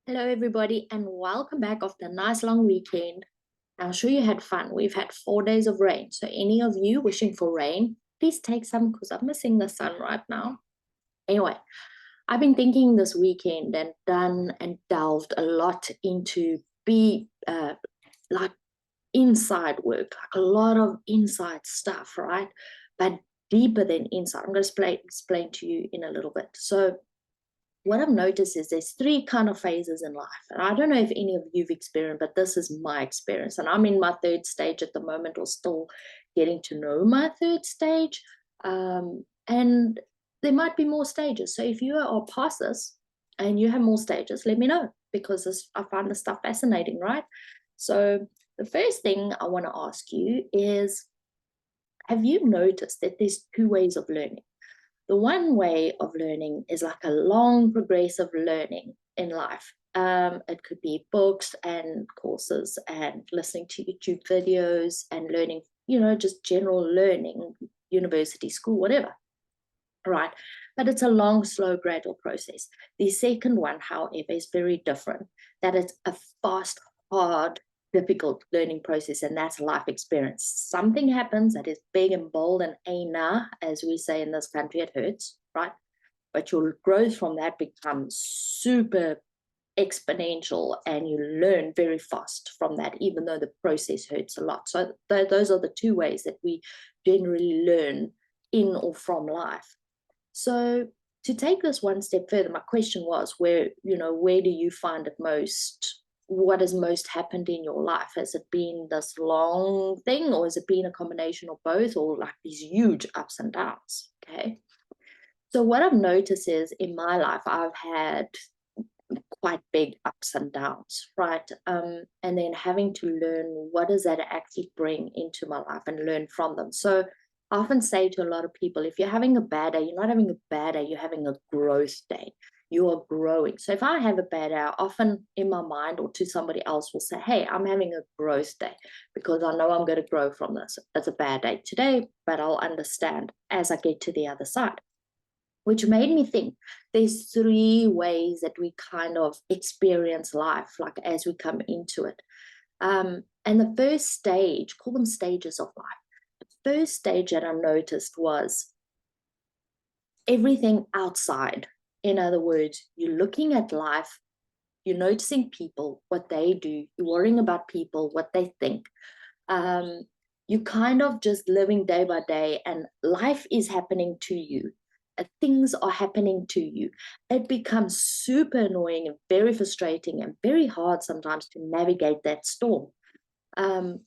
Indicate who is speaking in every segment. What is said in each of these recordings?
Speaker 1: Hello, everybody, and welcome back after a nice long weekend. I'm sure you had fun. We've had 4 days of rain. So, any of you wishing for rain, please take some because I'm missing the sun right now. Anyway, I've been thinking this weekend and done and delved a lot into like inside work, like a lot of inside stuff, right? But deeper than inside. I'm going to explain to you in a little bit. So, what I've noticed is there's three kind of phases in life. And I don't know if any of you've experienced, but this is my experience. And I'm in my third stage at the moment, or still getting to know my third stage. And there might be more stages. So if you are past this and you have more stages, let me know because I find this stuff fascinating, right? So the first thing I want to ask you is, have you noticed that there's two ways of learning? The one way of learning is like a long progressive learning in life. It could be books and courses and listening to YouTube videos and learning, just general learning, university, school, whatever. Right. But it's a long, slow, gradual process. The second one, however, is very different. That it's a fast, hard, difficult learning process, and that's life experience. Something happens that is big and bold and ana, as we say in this country, it hurts, right? But your growth from that becomes super exponential and you learn very fast from that, even though the process hurts a lot. So those are the two ways that we generally learn in or from life. So to take this one step further, my question was where do you find it most? What has most happened in your life? Has it been this long thing, or has it been a combination of both, or like these huge ups and downs? Okay. So what I've noticed is in my life, I've had quite big ups and downs, right? And then having to learn what does that actually bring into my life and learn from them. So I often say to a lot of people, if you're having a bad day, you're not having a bad day, you're having a growth day. You are growing. So if I have a bad day, I often in my mind or to somebody else will say, hey, I'm having a growth day because I know I'm going to grow from this. It's a bad day today, but I'll understand as I get to the other side, which made me think there's three ways that we kind of experience life, like as we come into it. And the first stage, call them stages of life. The first stage that I noticed was everything outside. In other words, you're looking at life, you're noticing people, what they do, you're worrying about people, what they think. Um, you kind of just living day by day, and life is happening to you. Things are happening to you. It becomes super annoying and very frustrating and very hard sometimes to navigate that storm. Um,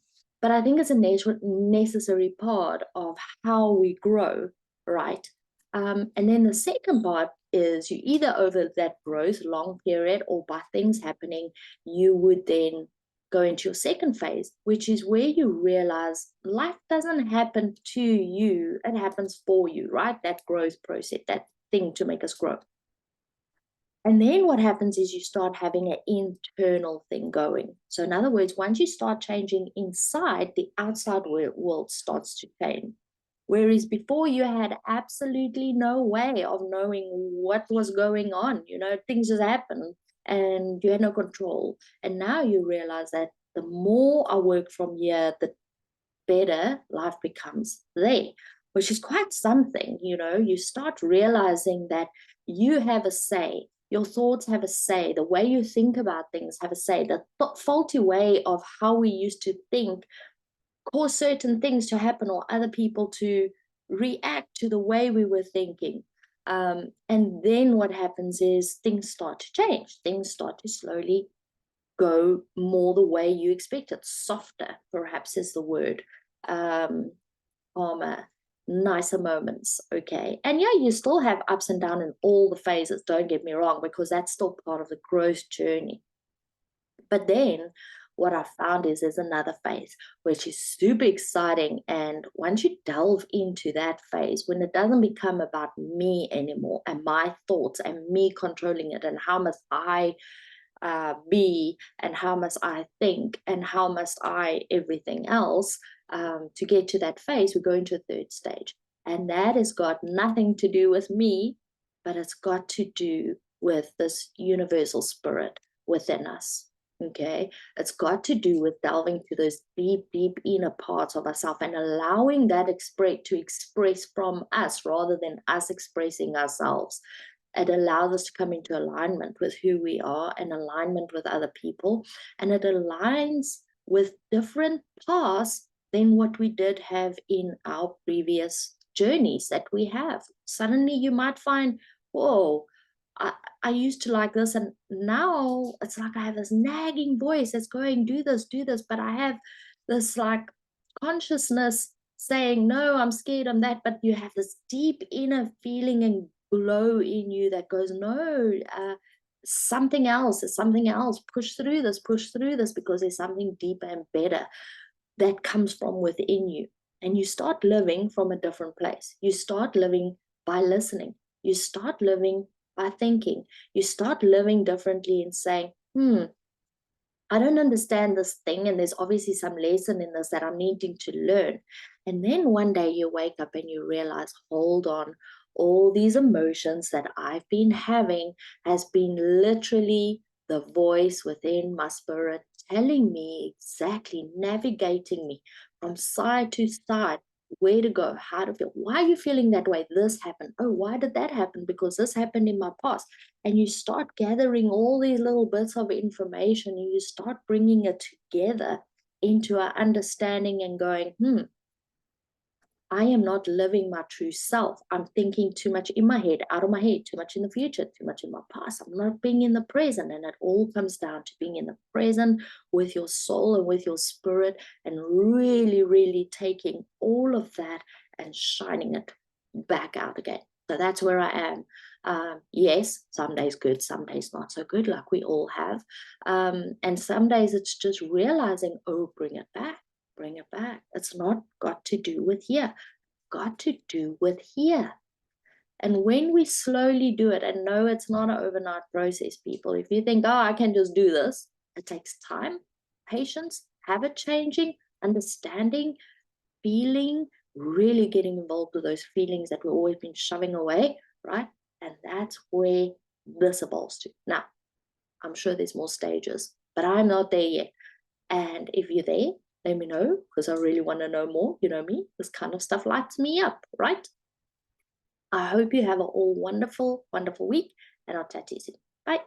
Speaker 1: but I think it's a necessary part of how we grow, right? And then the second part is you either over that growth long period or by things happening, you would then go into your second phase, which is where you realize life doesn't happen to you, it happens for you, right? That growth process, that thing to make us grow. And then what happens is you start having an internal thing going. So, in other words, once you start changing inside, the outside world starts to change. Whereas before you had absolutely no way of knowing what was going on, things just happened and you had no control. And now you realize that the more I work from here, the better life becomes there, which is quite something. You start realizing that you have a say. Your thoughts have a say. The way you think about things have a say. The faulty way of how we used to think cause certain things to happen or other people to react to the way we were thinking. And then what happens is things start to change. Things start to slowly go more the way you expect it. Softer, perhaps, is the word. Um, Calmer, nicer moments. Okay. And yeah, you still have ups and downs in all the phases. Don't get me wrong, because that's still part of the growth journey. But then what I found is there's another phase, which is super exciting. And once you delve into that phase, when it doesn't become about me anymore and my thoughts and me controlling it and how must I be and how must I think and how must I everything else, to get to that phase, we go into a third stage. And that has got nothing to do with me, but it's got to do with this universal spirit, within us. Okay, it's got to do with delving to those deep, deep inner parts of ourselves and allowing that to express from us rather than us expressing ourselves. It allows us to come into alignment with who we are and alignment with other people. And it aligns with different paths than what we did have in our previous journeys that we have. Suddenly you might find, whoa, I used to like this, and now it's like I have this nagging voice that's going, do this, but I have this like consciousness saying, no, I'm scared, I'm that, but you have this deep inner feeling and glow in you that goes, no, something else, push through this, because there's something deeper and better that comes from within you. And you start living from a different place. You start living by listening. You start living by thinking. You start living differently and saying, I don't understand this thing, and there's obviously some lesson in this that I'm needing to learn. And then one day you wake up and you realize, hold on, all these emotions that I've been having has been literally the voice within my spirit telling me exactly, navigating me from side to side, where to go, how to feel. Why are you feeling that way? This happened. Oh, why did that happen? Because this happened in my past. And you start gathering all these little bits of information, and you start bringing it together into our understanding and going, I am not living my true self. I'm thinking too much in my head, out of my head, too much in the future, too much in my past. I'm not being in the present. And it all comes down to being in the present with your soul and with your spirit, and really, really taking all of that and shining it back out again. So that's where I am. Yes, some days good, some days not so good, like we all have. And some days it's just realizing, oh, bring it back. Bring it back. It's not got to do with here, got to do with here. And when we slowly do it, and no, it's not an overnight process, people. If you think, oh, I can just do this, it takes time, patience, habit changing, understanding, feeling, really getting involved with those feelings that we've always been shoving away, right? And that's where this evolves to. Now, I'm sure there's more stages, but I'm not there yet. And if you're there, let me know, because I really want to know more. You know me, this kind of stuff lights me up, right? I hope you have an all wonderful, wonderful week, and I'll chat to you soon. Bye.